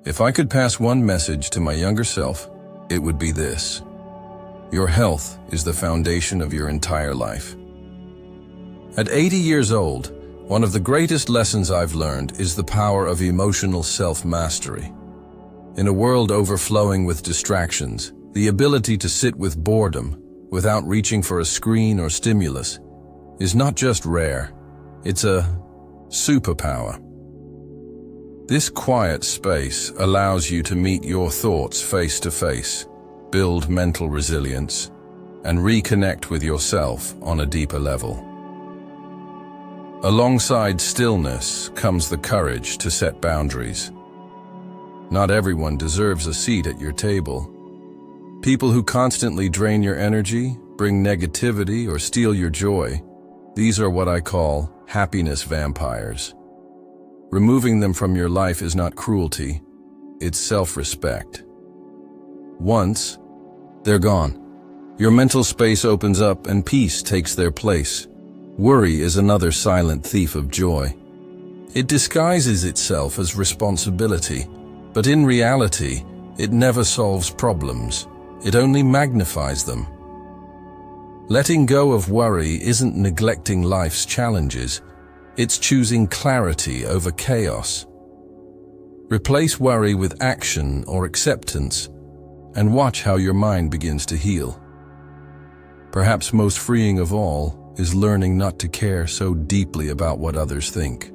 If I could pass one message to my younger self, it would be this. Your health is the foundation of your entire life. At 80 years old, one of the greatest lessons I've learned is the power of emotional self-mastery. In a world overflowing with distractions, the ability to sit with boredom without reaching for a screen or stimulus is not just rare, it's a superpower. This quiet space allows you to meet your thoughts face to face, build mental resilience, and reconnect with yourself on a deeper level. Alongside stillness comes the courage to set boundaries. Not everyone deserves a seat at your table. People who constantly drain your energy, bring negativity, or steal your joy, these are what I call happiness vampires. Removing them from your life is not cruelty, it's self-respect. Once they're gone, your mental space opens up and peace takes their place. Worry is another silent thief of joy. It disguises itself as responsibility, but in reality, it never solves problems. It only magnifies them. Letting go of worry isn't neglecting life's challenges. It's choosing clarity over chaos. Replace worry with action or acceptance, and watch how your mind begins to heal. Perhaps most freeing of all is learning not to care so deeply about what others think.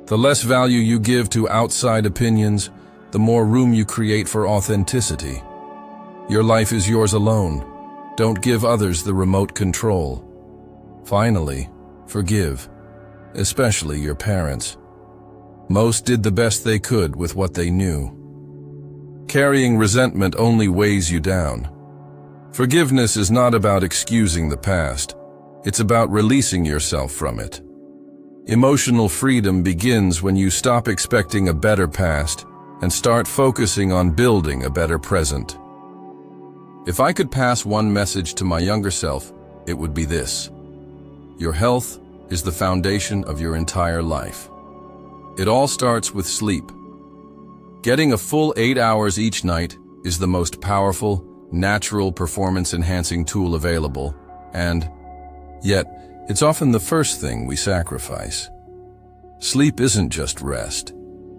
The less value you give to outside opinions, the more room you create for authenticity. Your life is yours alone. Don't give others the remote control. Finally, forgive, especially your parents. Most did the best they could with what they knew. Carrying resentment only weighs you down. Forgiveness is not about excusing the past. It's about releasing yourself from it. Emotional freedom begins when you stop expecting a better past and start focusing on building a better present. If I could pass one message to my younger self, it would be this. Your health is the foundation of your entire life. It all starts with sleep. Getting a full 8 hours each night is the most powerful, natural performance-enhancing tool available, and yet, it's often the first thing we sacrifice. Sleep isn't just rest.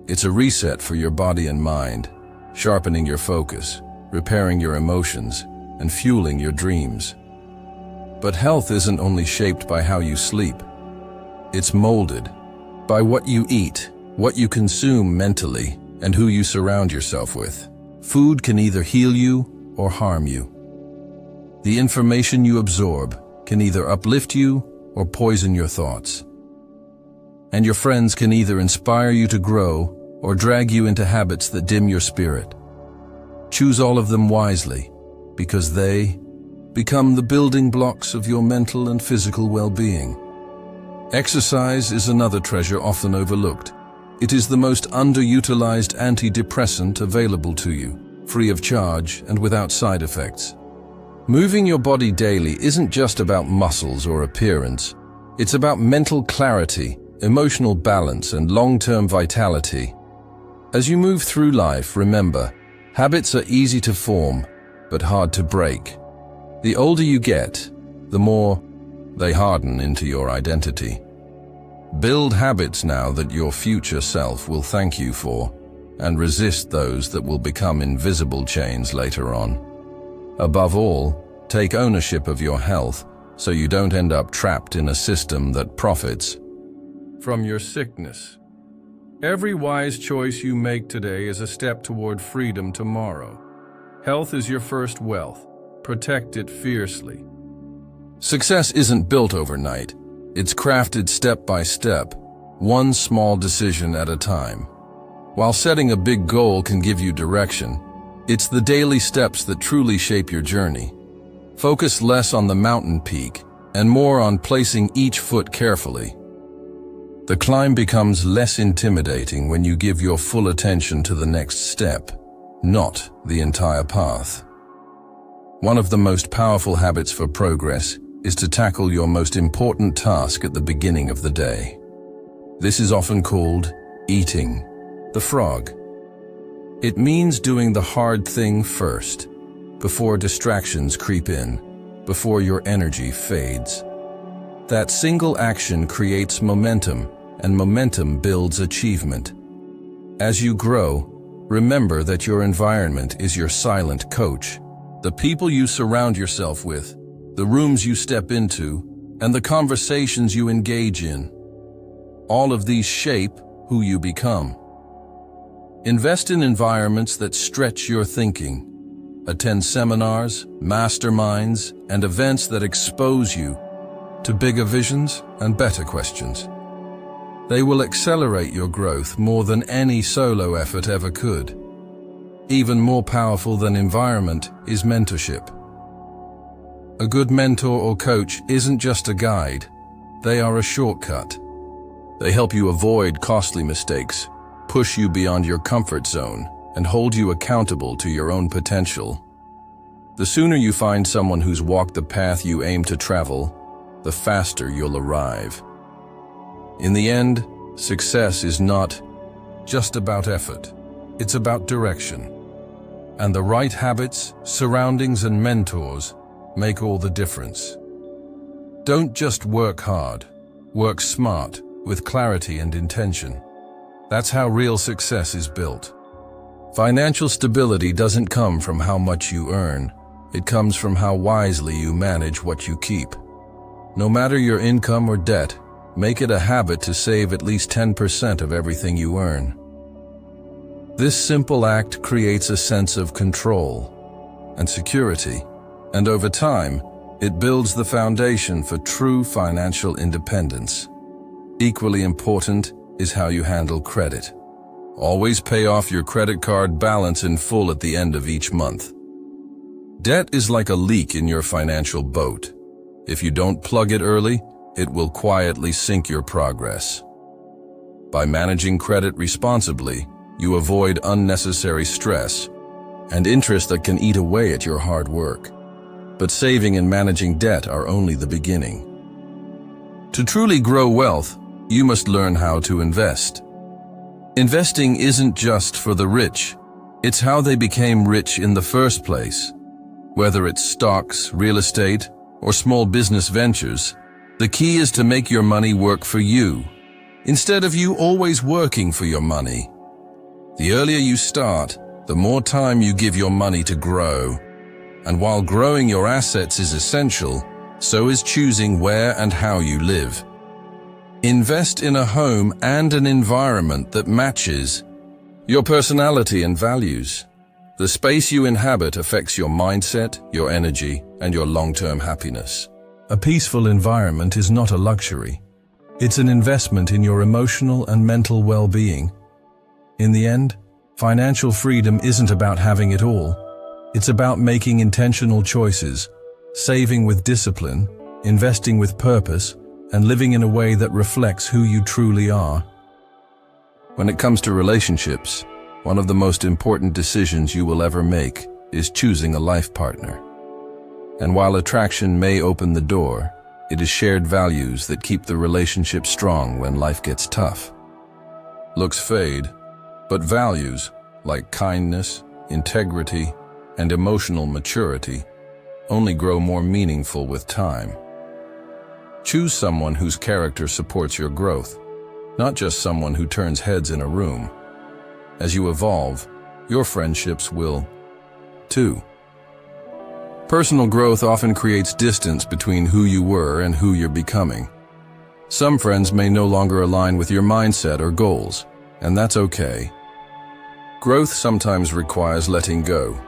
It's a reset for your body and mind, sharpening your focus, repairing your emotions, and fueling your dreams. But health isn't only shaped by how you sleep. It's molded by what you eat, what you consume mentally, and who you surround yourself with. Food can either heal you or harm you. The information you absorb can either uplift you or poison your thoughts. And your friends can either inspire you to grow or drag you into habits that dim your spirit. Choose all of them wisely, because they become the building blocks of your mental and physical well-being. Exercise is another treasure often overlooked. It is the most underutilized antidepressant available to you, free of charge and without side effects. Moving your body daily isn't just about muscles or appearance. It's about mental clarity, emotional balance, and long-term vitality. As you move through life, remember, habits are easy to form, but hard to break. The older you get, the more they harden into your identity. Build habits now that your future self will thank you for, and resist those that will become invisible chains later on. Above all, take ownership of your health so you don't end up trapped in a system that profits from your sickness. Every wise choice you make today is a step toward freedom tomorrow. Health is your first wealth. Protect it fiercely. Success isn't built overnight. It's crafted step by step, one small decision at a time. While setting a big goal can give you direction, it's the daily steps that truly shape your journey. Focus less on the mountain peak and more on placing each foot carefully. The climb becomes less intimidating when you give your full attention to the next step, not the entire path. One of the most powerful habits for progress is to tackle your most important task at the beginning of the day. This is often called eating the frog. It means doing the hard thing first, before distractions creep in, before your energy fades. That single action creates momentum, and momentum builds achievement. As you grow, remember that your environment is your silent coach. The people you surround yourself with, the rooms you step into, and the conversations you engage in. All of these shape who you become. Invest in environments that stretch your thinking. Attend seminars, masterminds, and events that expose you to bigger visions and better questions. They will accelerate your growth more than any solo effort ever could. Even more powerful than environment is mentorship. A good mentor or coach isn't just a guide, they are a shortcut. They help you avoid costly mistakes, push you beyond your comfort zone, and hold you accountable to your own potential. The sooner you find someone who's walked the path you aim to travel, the faster you'll arrive. In the end, success is not just about effort. It's about direction. And the right habits, surroundings, and mentors make all the difference. Don't just work hard. Work smart, with clarity and intention. That's how real success is built. Financial stability doesn't come from how much you earn. It comes from how wisely you manage what you keep. No matter your income or debt, make it a habit to save at least 10% of everything you earn. This simple act creates a sense of control and security, and over time, it builds the foundation for true financial independence. Equally important is how you handle credit. Always pay off your credit card balance in full at the end of each month. Debt is like a leak in your financial boat. If you don't plug it early, it will quietly sink your progress. By managing credit responsibly, you avoid unnecessary stress and interest that can eat away at your hard work. But saving and managing debt are only the beginning. To truly grow wealth, you must learn how to invest. Investing isn't just for the rich. It's how they became rich in the first place. Whether it's stocks, real estate, or small business ventures, the key is to make your money work for you, instead of you always working for your money. The earlier you start, the more time you give your money to grow. And while growing your assets is essential, so is choosing where and how you live. Invest in a home and an environment that matches your personality and values. The space you inhabit affects your mindset, your energy, and your long-term happiness. A peaceful environment is not a luxury. It's an investment in your emotional and mental well-being. In the end, financial freedom isn't about having it all. It's about making intentional choices, saving with discipline, investing with purpose, and living in a way that reflects who you truly are. When it comes to relationships, one of the most important decisions you will ever make is choosing a life partner. And while attraction may open the door, it is shared values that keep the relationship strong when life gets tough. Looks fade, but values like kindness, integrity, and emotional maturity only grow more meaningful with time. Choose someone whose character supports your growth, not just someone who turns heads in a room. As you evolve, your friendships will, too. Personal growth often creates distance between who you were and who you're becoming. Some friends may no longer align with your mindset or goals, and that's okay. Growth sometimes requires letting go,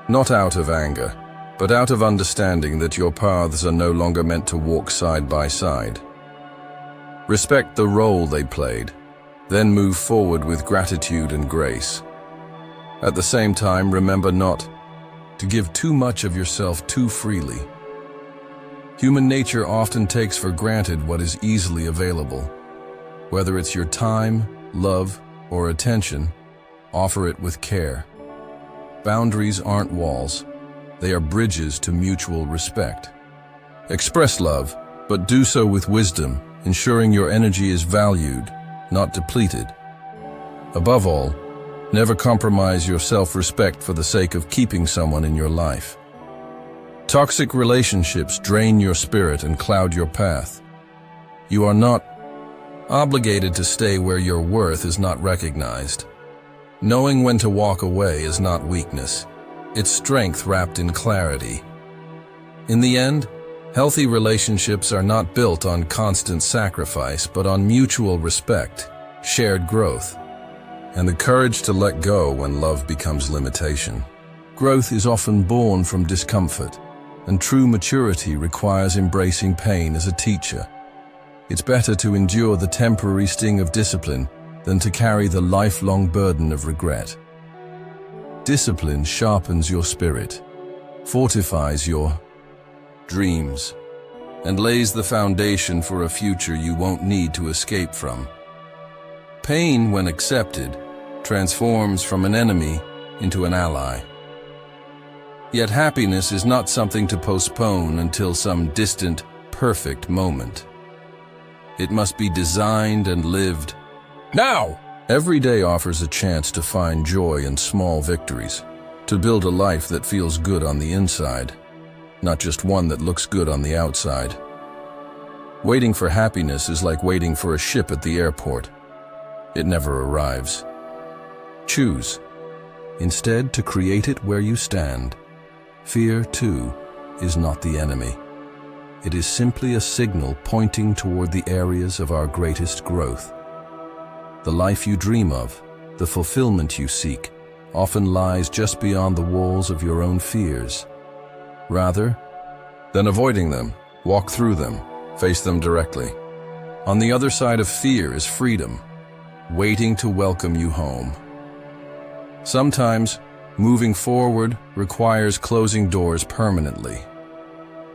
not out of anger, but out of understanding that your paths are no longer meant to walk side by side. Respect the role they played, then move forward with gratitude and grace. At the same time, remember not to give too much of yourself too freely. Human nature often takes for granted what is easily available. Whether it's your time, love, or attention, offer it with care. Boundaries aren't walls. They are bridges to mutual respect. Express love, but do so with wisdom, ensuring your energy is valued, not depleted. Above all, Never compromise your self-respect for the sake of keeping someone in your life. Toxic relationships drain your spirit and cloud your path. You are not obligated to stay where your worth is not recognized. Knowing when to walk away is not weakness. It's strength wrapped in clarity. In the end, healthy relationships are not built on constant sacrifice, but on mutual respect, shared growth, and the courage to let go when love becomes limitation. Growth is often born from discomfort, and true maturity requires embracing pain as a teacher. It's better to endure the temporary sting of discipline than to carry the lifelong burden of regret. Discipline sharpens your spirit, fortifies your dreams, and lays the foundation for a future you won't need to escape from. Pain, when accepted, transforms from an enemy into an ally. Yet happiness is not something to postpone until some distant, perfect moment. It must be designed and lived now. Every day offers a chance to find joy in small victories, to build a life that feels good on the inside, not just one that looks good on the outside. Waiting for happiness is like waiting for a ship at the airport. It never arrives. Choose, instead, to create it where you stand. Fear, too, is not the enemy. It is simply a signal pointing toward the areas of our greatest growth. The life you dream of, the fulfillment you seek, often lies just beyond the walls of your own fears. Rather than avoiding them, walk through them, face them directly. On the other side of fear is freedom, waiting to welcome you home. Sometimes, moving forward requires closing doors permanently.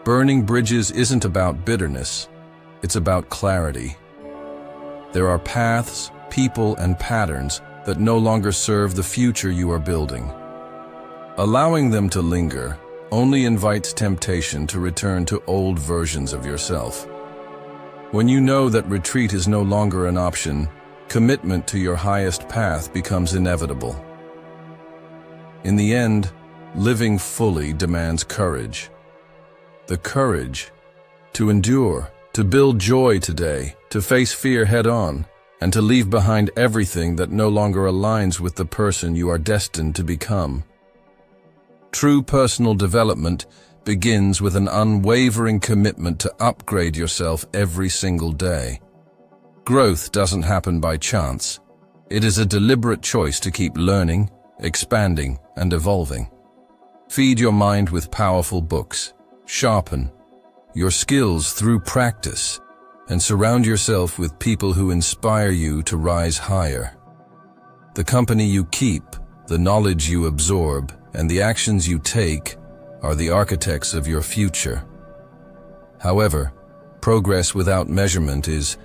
Burning bridges isn't about bitterness, it's about clarity. There are paths, people, and patterns that no longer serve the future you are building. Allowing them to linger only invites temptation to return to old versions of yourself. When you know that retreat is no longer an option, commitment to your highest path becomes inevitable. In the end, living fully demands courage. The courage to endure, to build joy today, to face fear head-on, and to leave behind everything that no longer aligns with the person you are destined to become. True personal development begins with an unwavering commitment to upgrade yourself every single day. Growth doesn't happen by chance. It is a deliberate choice to keep learning, expanding, and evolving. Feed your mind with powerful books. Sharpen your skills through practice, and surround yourself with people who inspire you to rise higher. The company you keep, the knowledge you absorb, and the actions you take are the architects of your future. However, progress without measurement is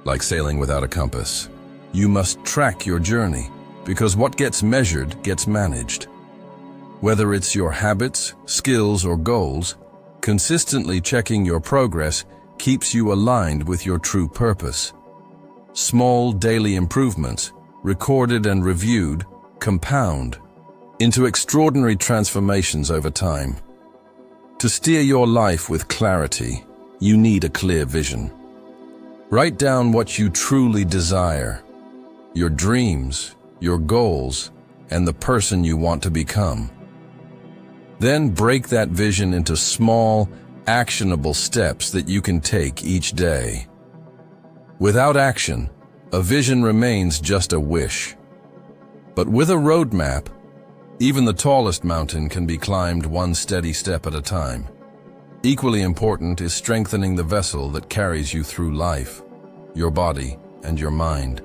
like sailing without a compass. You must track your journey, because what gets measured gets managed. Whether it's your habits, skills, or goals, consistently checking your progress keeps you aligned with your true purpose. Small daily improvements, recorded and reviewed, compound into extraordinary transformations over time. To steer your life with clarity, you need a clear vision. Write down what you truly desire, your dreams, your goals, and the person you want to become. Then break that vision into small, actionable steps that you can take each day. Without action, a vision remains just a wish. But with a roadmap, even the tallest mountain can be climbed one steady step at a time. Equally important is strengthening the vessel that carries you through life, your body and your mind.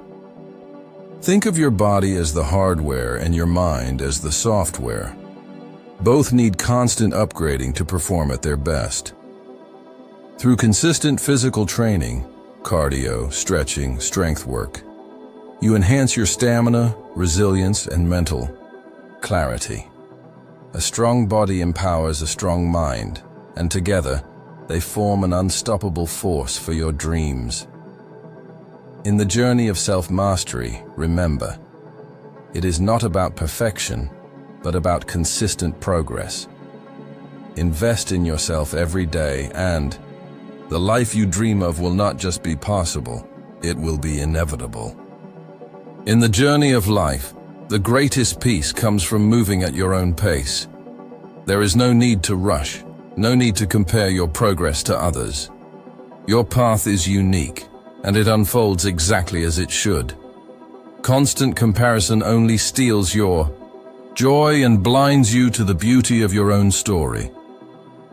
Think of your body as the hardware and your mind as the software. Both need constant upgrading to perform at their best. Through consistent physical training, cardio, stretching, strength work, you enhance your stamina, resilience, and mental clarity. A strong body empowers a strong mind, and together, they form an unstoppable force for your dreams. In the journey of self-mastery, remember, It is not about perfection, but about consistent progress. Invest in yourself every day, and the life you dream of will not just be possible, it will be inevitable. In the journey of life, the greatest peace comes from moving at your own pace. There is no need to rush, no need to compare your progress to others. Your path is unique, and it unfolds exactly as it should. Constant comparison only steals your joy and blinds you to the beauty of your own story.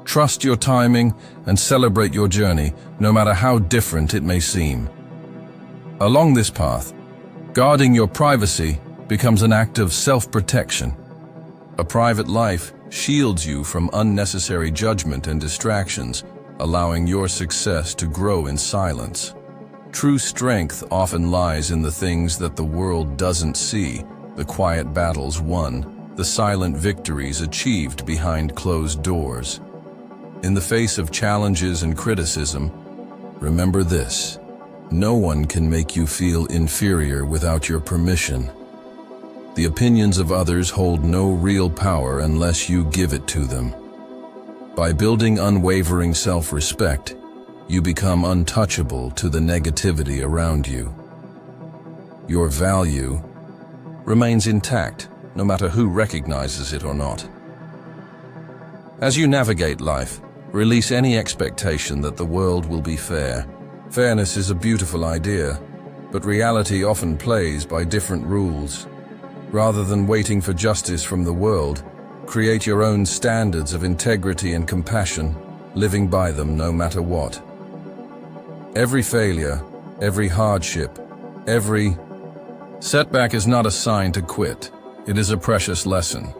Trust your timing and celebrate your journey, no matter how different it may seem. Along this path, guarding your privacy becomes an act of self-protection. A private life shields you from unnecessary judgment and distractions, allowing your success to grow in silence. True strength often lies in the things that the world doesn't see, the quiet battles won, the silent victories achieved behind closed doors. In the face of challenges and criticism, remember this: no one can make you feel inferior without your permission. The opinions of others hold no real power unless you give it to them. By building unwavering self-respect, you become untouchable to the negativity around you. Your value remains intact, no matter who recognizes it or not. As you navigate life, release any expectation that the world will be fair. Fairness is a beautiful idea, but reality often plays by different rules. Rather than waiting for justice from the world, create your own standards of integrity and compassion, living by them no matter what. Every failure, every hardship, every setback is not a sign to quit. It is a precious lesson.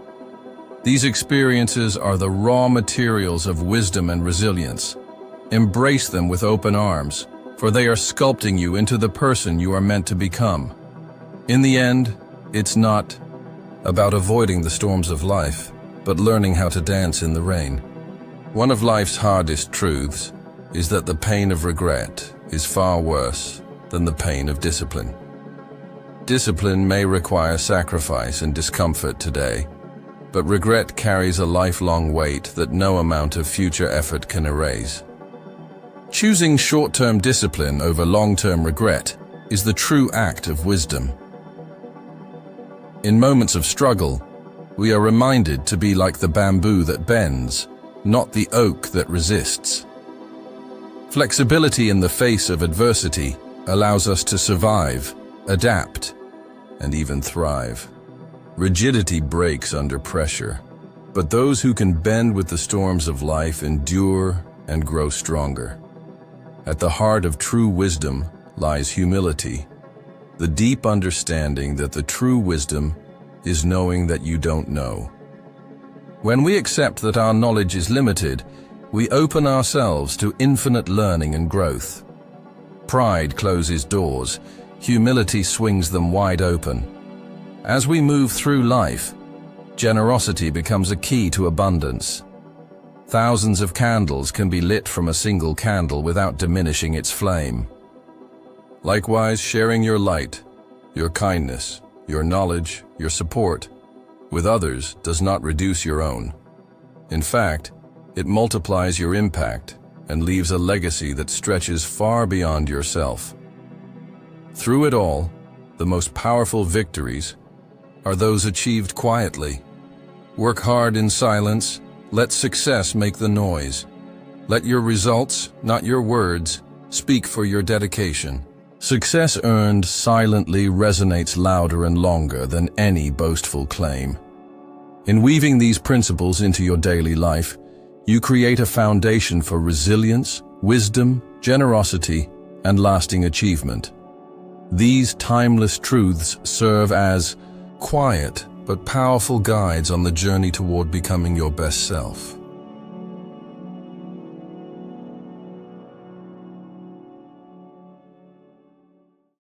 These experiences are the raw materials of wisdom and resilience. Embrace them with open arms, for they are sculpting you into the person you are meant to become. In the end, it's not about avoiding the storms of life, but learning how to dance in the rain. One of life's hardest truths is that the pain of regret is far worse than the pain of discipline. Discipline may require sacrifice and discomfort today, but regret carries a lifelong weight that no amount of future effort can erase. Choosing short-term discipline over long-term regret is the true act of wisdom. In moments of struggle, we are reminded to be like the bamboo that bends, not the oak that resists. Flexibility in the face of adversity allows us to survive, adapt, and even thrive. Rigidity breaks under pressure, but those who can bend with the storms of life endure and grow stronger. At the heart of true wisdom lies humility, the deep understanding that the true wisdom is knowing that you don't know. When we accept that our knowledge is limited, we open ourselves to infinite learning and growth. Pride closes doors, humility swings them wide open. As we move through life, generosity becomes a key to abundance. Thousands of candles can be lit from a single candle without diminishing its flame. Likewise, sharing your light, your kindness, your knowledge, your support with others does not reduce your own. In fact, it multiplies your impact and leaves a legacy that stretches far beyond yourself. Through it all, the most powerful victories are those achieved quietly. Work hard in silence. Let success make the noise. Let your results, not your words, speak for your dedication. Success earned silently resonates louder and longer than any boastful claim. In weaving these principles into your daily life, you create a foundation for resilience, wisdom, generosity, and lasting achievement. These timeless truths serve as quiet but powerful guides on the journey toward becoming your best self.